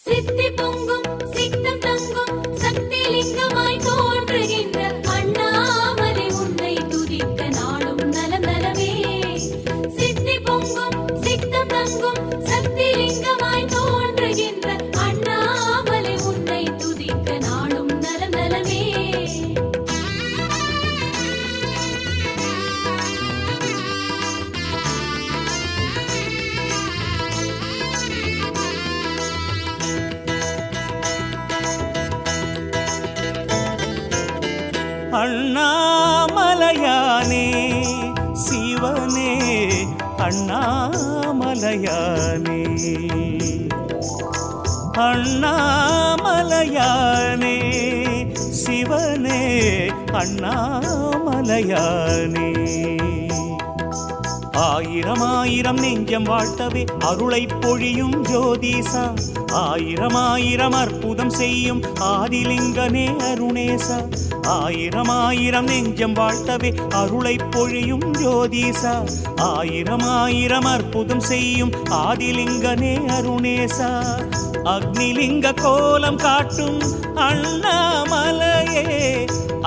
சித்தி பொங்கும் சித்தம் தங்கும் சக்தி லிங்கமாய் தோன்றுகின்ற அண்ணாமலை உன்னை துதிக்க நாளும் நலம் நலமே. சித்தி பொங்கும் சித்தம் தங்கும் சக்தி லிங்கமாய் தோன்றுகின்ற அண்ணாமலை உன்னை துதிக்க நாளும் நலம் நலமே. அண்ணாமலையானே சிவனே அண்ணாமலையானே அண்ணாமலையானே சிவனே அண்ணாமலையானே ஆயிரம் ஆயிரம் நெஞ்சம் வாழ்த்தவே அருளை பொழியும் ஜோதிசா ஆயிரம் ஆயிரம் அற்புதம் செய்யும் ஆதிலிங்கனே அருணேசா ஆயிரம் ஆயிரம் நெஞ்சம் வாழ்த்தவே அருளை பொழியும் ஜோதிசா ஆயிரம் ஆயிரம் அற்புதம் செய்யும் ஆதிலிங்கனே அருணேசா அக்னிலிங்க கோலம் காட்டும் அண்ணாமலையே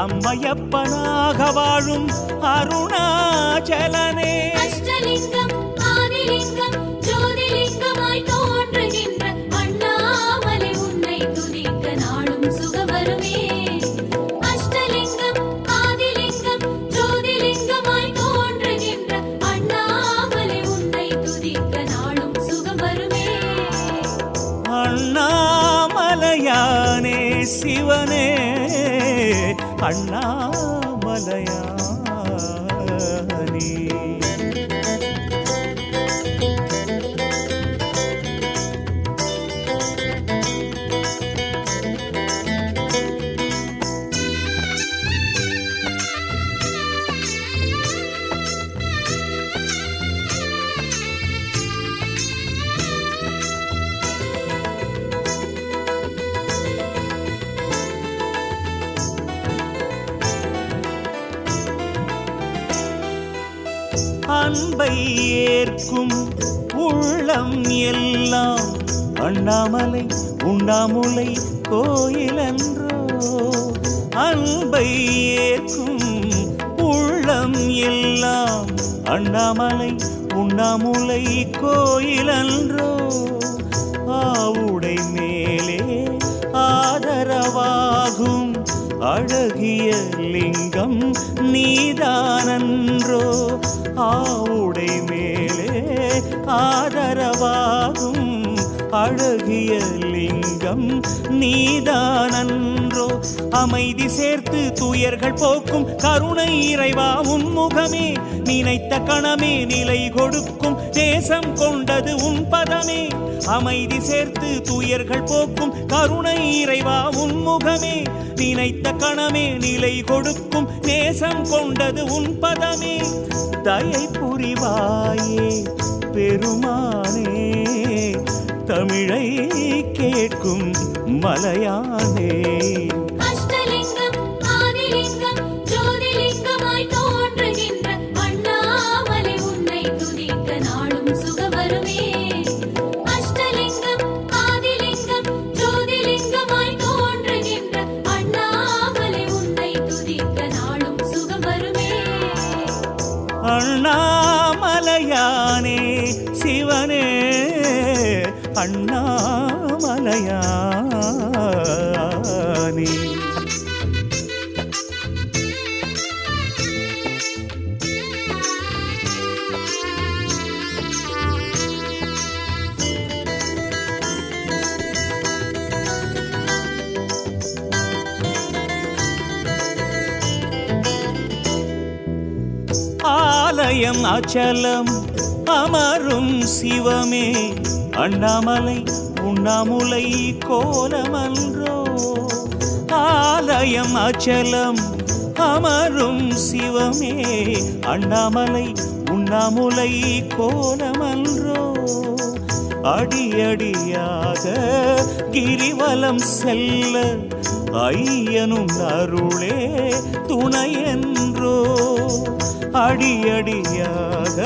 அம்மையப்பனாக வாழும் அருணாச்சலனே அஷ்டலிங்கம் ஆதிலிங்கம் ஜோதிலிங்கமாய் தோன்றுகின்ற அண்ணாமலை உன்னை துதிக்க நாளும் சுகம் வருமே. அஷ்டலிங்கம் ஆதிலிங்கம் ஜோதிலிங்கமாய் தோன்றுகின்ற அண்ணாமலை உன்னை துதிக்க நாளும் சுகம் வருமே. அண்ணாமலையானே சிவனே அண்ணாமலையானே அன்பை ஏற்கும் உள்ளம் எல்லாம் அண்ணாமலை உண்ணாமுலை கோயிலன்றோ அன்பை ஏற்கும் உள்ளம் எல்லாம் அண்ணாமலை உண்ணாமுலை கோயிலன்றோ ஆவுடை மேலே ஆதரவாகும் அழகிய லிங்கம் நீதானன்றோ ஆவுடை மேலே ஆதரவாகும் அழகிய லிங்கம் நீதானன்றோ அமைதி சேர்த்து துயர்கள் போக்கும் கருணை இறைவா உன்முகமே நினைத்த கணமே நிலை கொடுக்கும் தேசம் கொண்டது உன் பதமே அமைதி சேர்த்து துயர்கள் போக்கும் கருணை இறைவா உன்முகமே நினைத்த கணமே நிலை கொடுக்கும் நேசம் கொண்டது உன் பதமே தயை புரிவாயே பெருமானே தமிழை கேட்கும் மலையானே அஷ்டலிங்கம் ஆதிலிங்கம் ஜோதிலிங்கமாய் தோன்றுகின்ற அண்ணாமலை உன்னை துதிக்க நாளும் சுகம் வருமே. அஷ்டலிங்கம் ஆதிலிங்கம் ஜோதிலிங்கமாய் தோன்றுகின்ற அண்ணாமலை உன்னை துதிக்க நாளும் சுகம் வருமே. அண்ணாமலையானே சிவனே அண்ணாமலையானே ஆலயம் அச்சலம் அமரும் சிவமே அண்ணாமலை உண்ணாமுலை கோலமன்றோ ஆலயம் அச்சலம் அமரும் சிவமே அண்ணாமலை உண்ணாமுலை கோலமன்றோ அடியடியாக கிரிவலம் செல்ல ஐயனும் அருளே துணையென்றோ அடியடியாக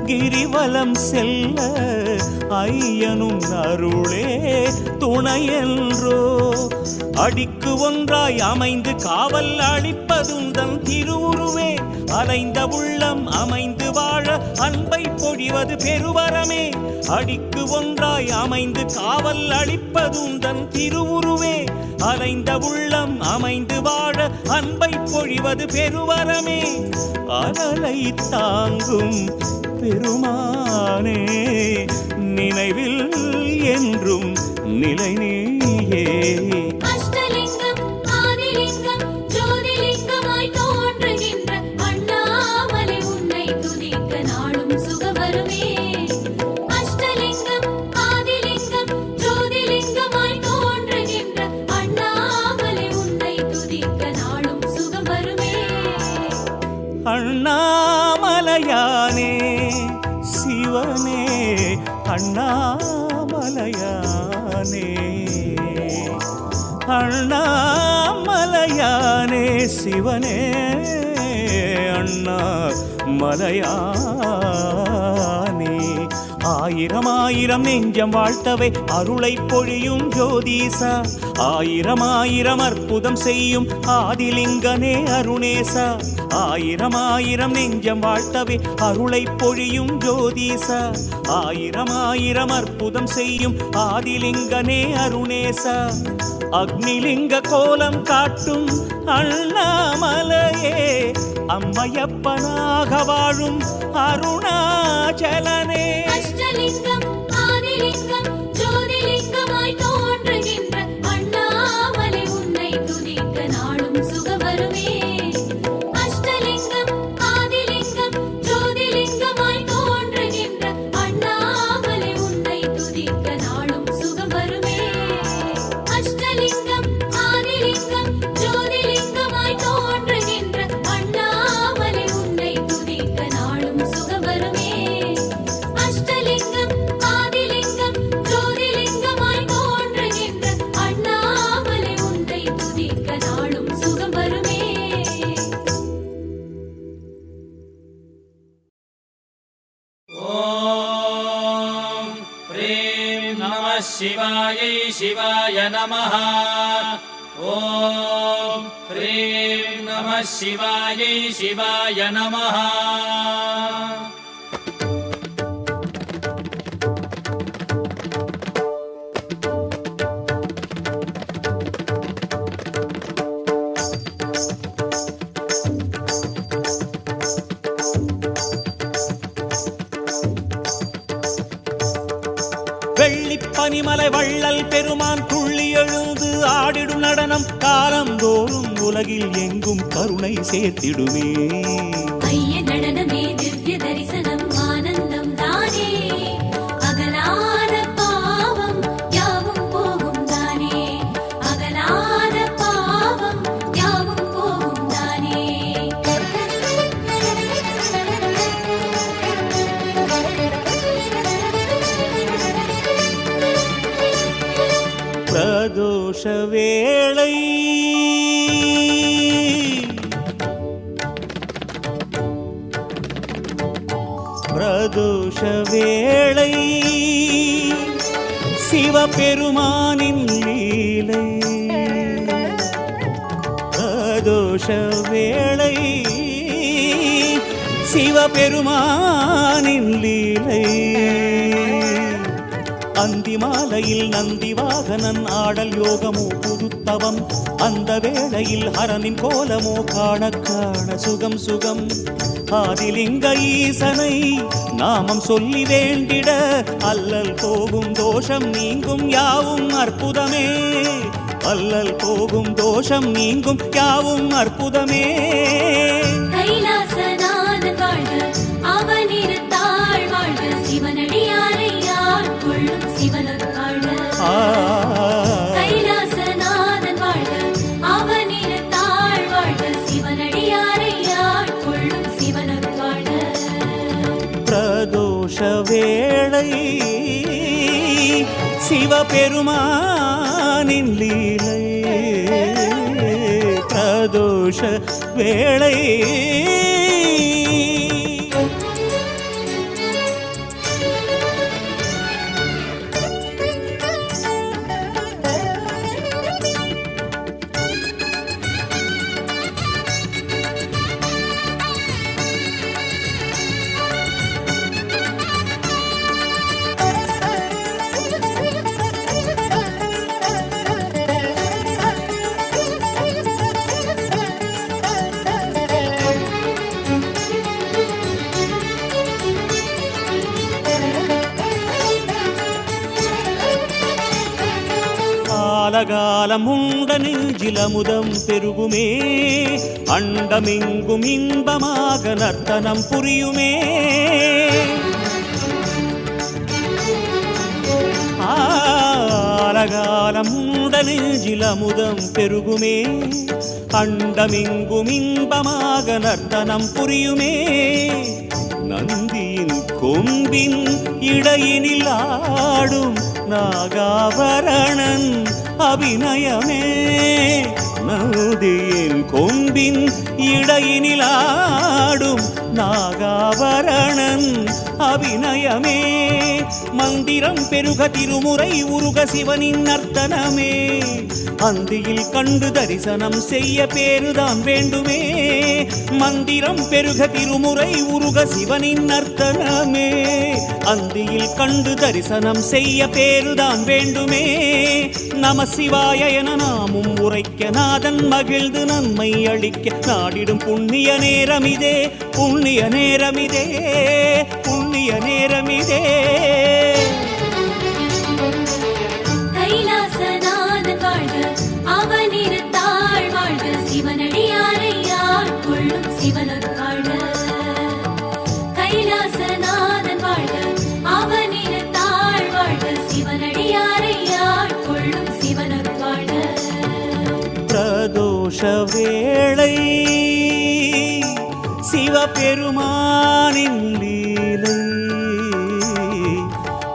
கிரிவலம் செல்ல ஐயனும் அருளே துணையென்றோ அடிக்கு ஒன்றாய் அமைந்து காவல் அளிப்பதுந்தன் திருவுருவே அலைந்த உள்ளம் அமைந்து வாழ அன்பை பொழிவது பெருவரமே அடிக்கு ஒன்றாய் அமைந்து காவல் அளிப்பதுந்தன் திருவுருவே அலைந்த உள்ளம் அமைந்து வாழ அன்பை பொழிவது பெருவரமே அனலை தாங்கும் பெருமானே நினைவில் என்றும் நிலை நீயே அஷ்டலிங்கம் ஆதிலிங்கம் ஜோதிலிங்கமாய் தோன்றுகின்ற அண்ணாமலை உன்னை துதிக்க நாளும் சுகவருமே அஷ்டலிங்கம் ஆதிலிங்கம் ஜோதிலிங்கமாய் தோன்றுகின்ற அண்ணாமலை உன்னை துதிக்க நாளும் சுகவருமே அண்ணாமலையானே சிவனே அண்ணாமலையானே அண்ணாமலையானே சிவனே அண்ணாமலையானே ஆயிரம் ஆயிரம் நெஞ்சம் வாழ்த்தவே அருளை பொழியும் ஜோதிசா ஆயிரம் ஆயிரம் அற்புதம் செய்யும் ஆதிலிங்கனே அருணேசா ஆயிரம் ஆயிரம் நெஞ்சம் வாழ்த்தவே அருளை பொழியும் ஜோதிசா ஆயிரம் ஆயிரம் அற்புதம் செய்யும் ஆதிலிங்கனே அருணேசா அக்னிலிங்க கோலம் காட்டும் அண்ணாமலையே அம்மையப்பனாக வாழும் அருணாச்சலனே அஷ்டலிங்கம் ஆதிலிங்கம் ஜோதிலிங்கமாய் தோன்றுகின்ற அண்ணாமலை உன்னை துதிக்க நாளும் சுகவருமே அஷ்டலிங்கம் ஆதிலிங்கம் ஜோதிலிங்கமாய் தோன்றுகின்ற அண்ணாமலை உன்னை துதிக்க நாளும் சுகவருமே அஷ்டலிங்கம் ஆதிலிங்கம் ஜோதிலிங்கமாய் தோன்றுகின்ற அண்ணாமலை உன்னை துதிக்க நாளும் சுகவருமே அஷ்டலிங்கம் ஆதிலிங்கம் ஜோதிலிங்கமாய் தோன்றுகின்ற அண்ணாமலை உன்னை துதிக்க நாளும் சுகவருமே ஓம் ப்ரீம் நம சிவாயை சிவாய நமः ஓம் ப்ரீம் நம சிவாயை சிவாய நமः வெள்ளிப்பனிமலை வள்ளல் பெருமான் துள்ளி எழுந்து ஆடிடும் நடனம் காலந்தோறும் உலகில் எங்கும் கருணை சேர்த்திடுமே ஐய நடனமே திவ்ய தரிசனம் ஆனந்தம் தானே அகலாத பாவம் யாவும் போகும் தானே அகலாத பாவம் யாவும் போகும் தானே பிரதோஷ வேளை பிரதோஷ வேளை சிவபெருமானின் லீலை பிரதோஷ வேளை சிவபெருமானின் லீலை அந்தி மாலையில் நந்தி வாகனன் ஆடல் யோகமோ புதுத்தவம் அந்த வேளையில் ஹரனின் கோலமோ காண காண சுகம் சுகம் ஆதிலிங்க ஈசனை நாமம் சொல்லி வேண்டிட அல்லல் போகும் தோஷம் நீங்கும் யாவும் அற்புதமே அல்லல் போகும் தோஷம் நீங்கும் யாவும் அற்புதமே கைலாசநாதன் வாழ்க அவனிருத்தாள் வாழ்க சிவனடியாரை ஆட்கொள்ளும் சிவனொருவாழ்க கைலாசநாதன் வாழ்க அவனிருத்தாள் வாழ்க சிவனடியாரை ஆட்கொள்ளும் சிவனொருவாழ்க பிரதோஷ வேளை சிவபெருமானின் லீலை பிரதோஷ வேளை காலகாலம் உண்ட நெஞ்சிலமுதம் பெருகுமே, அண்டமெங்கும் இன்பமாக நர்த்தனம் புரியுமே. காலகாலம் உண்ட நெஞ்சிலமுதம் பெருகுமே, அண்டமெங்கும் இன்பமாக நர்த்தனம் புரியுமே. நந்தியின் கொம்பின் இடையினில் ஆடும் நாகாபரணன் அபிநயமே, நந்தியின் கொம்பின் இடையினில் ஆடும் நாகாபரணன் அபிநயமே. மந்திரம் பெருக திருமுறை உருக சிவனின் நர்த்தனமே, அந்தியில் கண்டு தரிசனம் செய்ய பேருதான் வேண்டுமே. மந்திரம் பெருக திருமுறை உருக சிவனின் நர்த்தனமே, அந்தியில் கண்டு தரிசனம் செய்ய பேருதான் வேண்டுமே. நம சிவாய என நாமும் உரைக்க நாதன் மகிழ்ந்து நன்மை அளிக்க நாடிடும் புண்ணிய நேரமிதே, புண்ணிய நேரமிதே, புண்ணிய நேரமிதே. கைலாசநாதன் வாழ்க, அவனிருத்தாள் வாழ்க, சிவனடியாரை ஆட்கொள்ளும் சிவனருள்வாழ்க. கைலாசநாதன் வாழ்க, அவனிருத்தாள் வாழ்க, சிவனடியாரை ஆட்கொள்ளும் சிவனருள்வாழ்க. பிரதோஷ வேளை சிவபெருமானின் லீலை,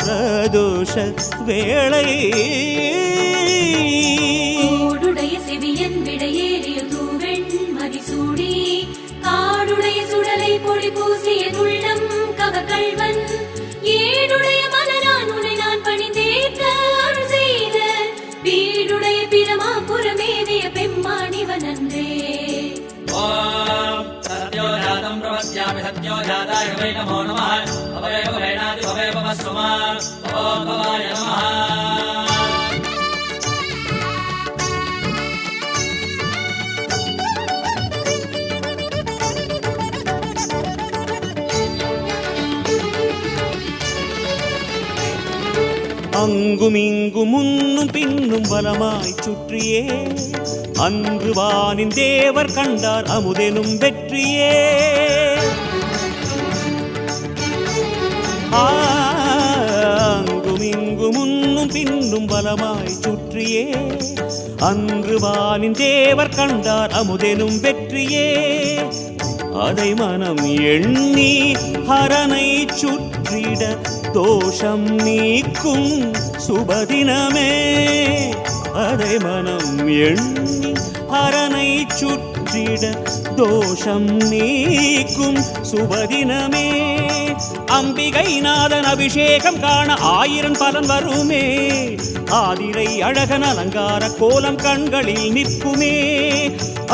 பிரதோஷ வேளை. கூடுடைய செவியன் விடையேறிய தூவெண் மதிசூடி, காடுடைய சுடலை பொடி பூசிய துள்ளம் கவகள்வன், ஏடுடைய மலரான் உனை நான் பணிந்தேத்த அருள் செய்த, வீடுடைய பிரமாபுரமேவிய பெம்மானிவன் அன்றே. ஓம் சத்யோஜாதம் பிரபத்யாமி சத்யோஜாதாய வை நமோ நமः. அபயோ வேணாதி பவே பவஸ்வமா. ஓம் பவாய நமः. அங்கும் இங்கும் முன்னும் பின்னும் வலமாய் சுற்றியே, அன்று வானின் தேவர் கண்டார் அமுதெனும் வெற்றியே. அங்கும் இங்கும் முன்னும் பின்னும் வலமாய் சுற்றியே, அன்று வானின் தேவர் கண்டார் அமுதெனும் வெற்றியே. அதை மனம் எண்ணி ஹரனை சுற்றிட தோஷம் நீக்கும் சுபதினமே, அதை மனம் எண்ணி ஹரனை சுற்றிட தோஷம் நீக்கும் சுபதினமே. அம்பிகை நாதன் அபிஷேகம் காண 1000 பலன் வருமே, ஆதிரை அழகன் அலங்கார கோலம் கண்களில் நிற்குமே.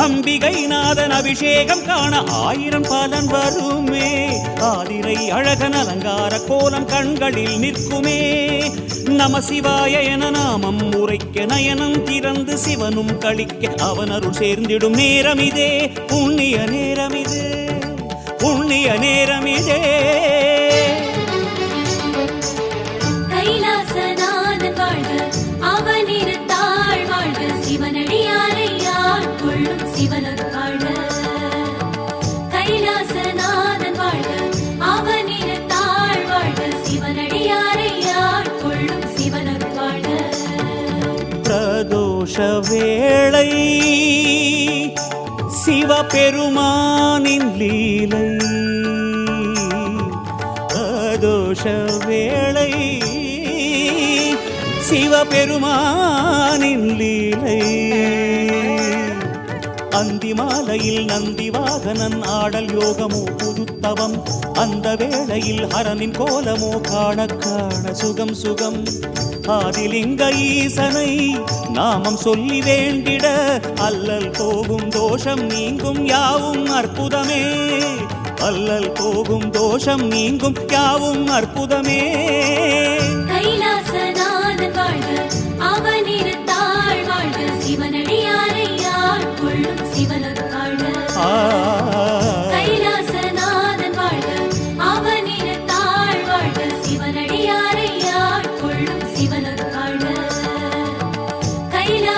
அம்பிகை நாதன் அபிஷேகம் காண 1000 பலன் வருமே, ஆதிரை அழகன் அலங்கார கோலம் கண்களில் நிற்குமே. நம சிவாய என நாமம் உரைக்க நயனம் திறந்து சிவனும் களிக்க அவன் அருள் சேர்ந்திடும் நேரமிதே, புண்ணிய நேரமிதே, புண்ணிய நேரமிதே. கைலாசநாதன் வாழ்க, அவனிருத்தாள் வாழ்க, சிவனடியாரை ஆட்கொள்ளும் சிவனருள்வாழ்க. கைலாசநாதன் வாழ்க, அவனிருத்தாள் வாழ்க, சிவனடியாரை ஆட்கொள்ளும் சிவனருள்வாழ்க. பிரதோஷ வேளை சிவபெருமானின் லீலை, பிரதோஷ வேளை சிவபெருமானின் லீலை. அந்தி மாலையில் நந்தி வாகனன் ஆடல் யோகமோ புதுத்தவம், அந்த வேளையில் ஹரனின் கோலமோ காண காண சுகம் சுகம். ஆதிலிங்க ஈசனை நாமம் சொல்லி வேண்டிட அல்லல் போகும் தோஷம் நீங்கும் யாவும் அற்புதமே, அல்லல் போகும் தோஷம் நீங்கும் யாவும் அற்புதமே. கைலாசநாதன் வாழ்க, அவனிருத்தாள் வாழ்க, சிவனடியாரை ஆட்கொள்ளும் சிவனருள்வாழ்க. கைலாசநாதன் வாழ்க, அவனிருத்தாள் வாழ்க, சிவனடியாரை ஆட்கொள்ளும் சிவனருள்வாழ்க. கைலாச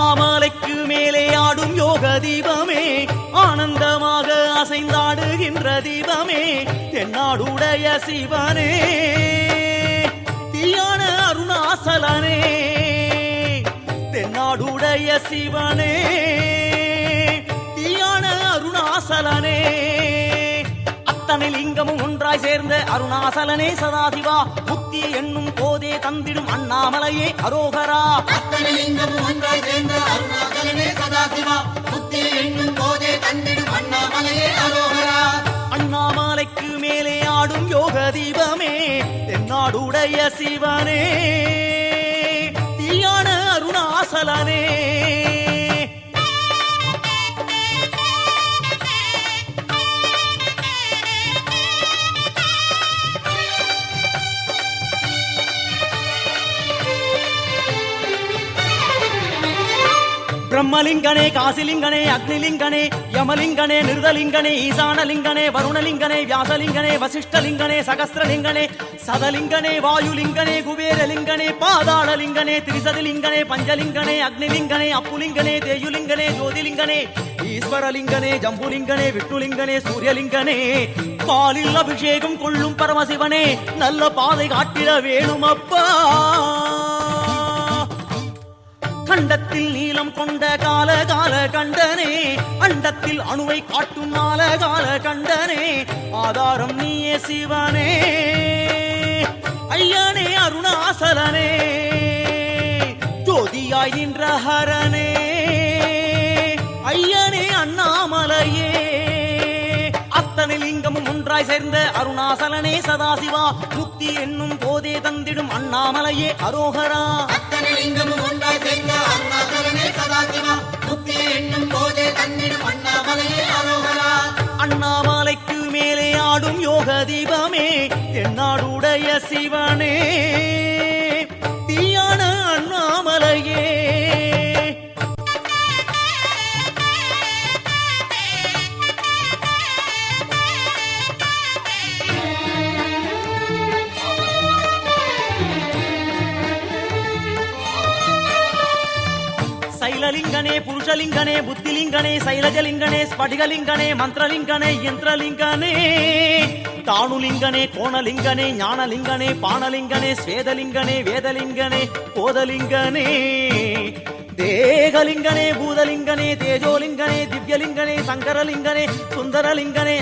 அண்ணாமலைக்கு மேலே ஆடும் யோக தீபமே, ஆனந்தமாக அசைந்தாடுகின்ற தீபமே, தென்னாடுடைய சிவனே, தீயான அருணாசலனே, தென்னாடுடைய சிவனே, தீயான அருணாசலனே, அத்தனை லிங்கமும் ஒன்றாய் சேர்ந்த அருணாசலனே சதாசிவா, முக்தி என்னும் போதே தந்திடும் அண்ணாமலையே அரோகரா. அத்தனை லிங்கமும் ஒன்றாய் சேர்ந்த அருணாசலனே சதாசிவா, முக்தி என்னும் போதே தந்திடும் அண்ணாமலையே அரோகரா. அண்ணாமலைக்கு மேலே ஆடும் யோக தீபமே, தென்னாடுடைய சிவனே, தீயான அருணாசலனே. பிரம்மலிங்கனே, காசிலிங்கனே, அக்னிலிங்கனே, யமலிங்கனே, நிருதலிங்கனே, ஈசானலிங்கனே, வருணலிங்கனே, வியாசலிங்கனே, வசிஷ்டலிங்கனே, சகஸ்ரலிங்கனே, சதலிங்கனே, வாயுலிங்கனே, குபேரலிங்கனே, பாதாளலிங்கனே, திரிசதிலிங்கனே, பஞ்சலிங்கனே, அக்னிலிங்கனே, அப்புலிங்கனே, தேயுலிங்கனே, ஜோதிலிங்கனே, ஈஸ்வரலிங்கனே, ஜம்புலிங்கனே, விஷ்ணுலிங்கனே, சூரியலிங்கனே, பாலில் அபிஷேகம் கொள்ளும் பரமசிவனே, நல்ல பாதை காட்டிட வேணுமப்பா. கண்டத்தில் நீளம் கொண்ட கால கால கண்டனே, அண்டத்தில் அணுவை காட்டும் நால கால கண்டனே, ஆதாரம் நீயே சிவனே, ஐயனே அருணாசலனே, ஜோதியாய் நின்ற ஹரனே, ஐயனே அண்ணாமலையே. அத்தனை லிங்கமும் ஒன்றாய் சேர்ந்த அருணாசலனே சதாசிவா, முக்தி என்னும் போதே தந்திடும் அண்ணாமலையே அரோகரா. அத்தனை லிங்கமும் ஒன்றாய் சேர்ந்த அருணாசலனே சதாசிவா, முக்தி என்னும் போதே தந்திடும் அண்ணாமலையே அரோகரா. அண்ணாமலைக்கு மேலே ஆடும் யோக தீபமே, தென்னாடுடைய சிவனே, தீயான அண்ணாமலையே. சைலலிங்கனே, புருஷலிங்கனே, புத்திலிங்கனே, சைலஜலிங்கனே, ஸ்படிகலிங்கனே, மந்திரலிங்கனே, யந்திரலிங்கனே, தானுலிங்கனே, கோணலிங்கனே, ஞானலிங்கனே, பானலிங்கனே, ஸ்வேதலிங்கனே, வேதலிங்கனே, போதலிங்கனே, தேகலிங்கனே, பூதலிங்கனே, தேஜோலிங்கனே, திவ்யலிங்கனே, சங்கரலிங்கனே, சுந்தரலிங்கனே,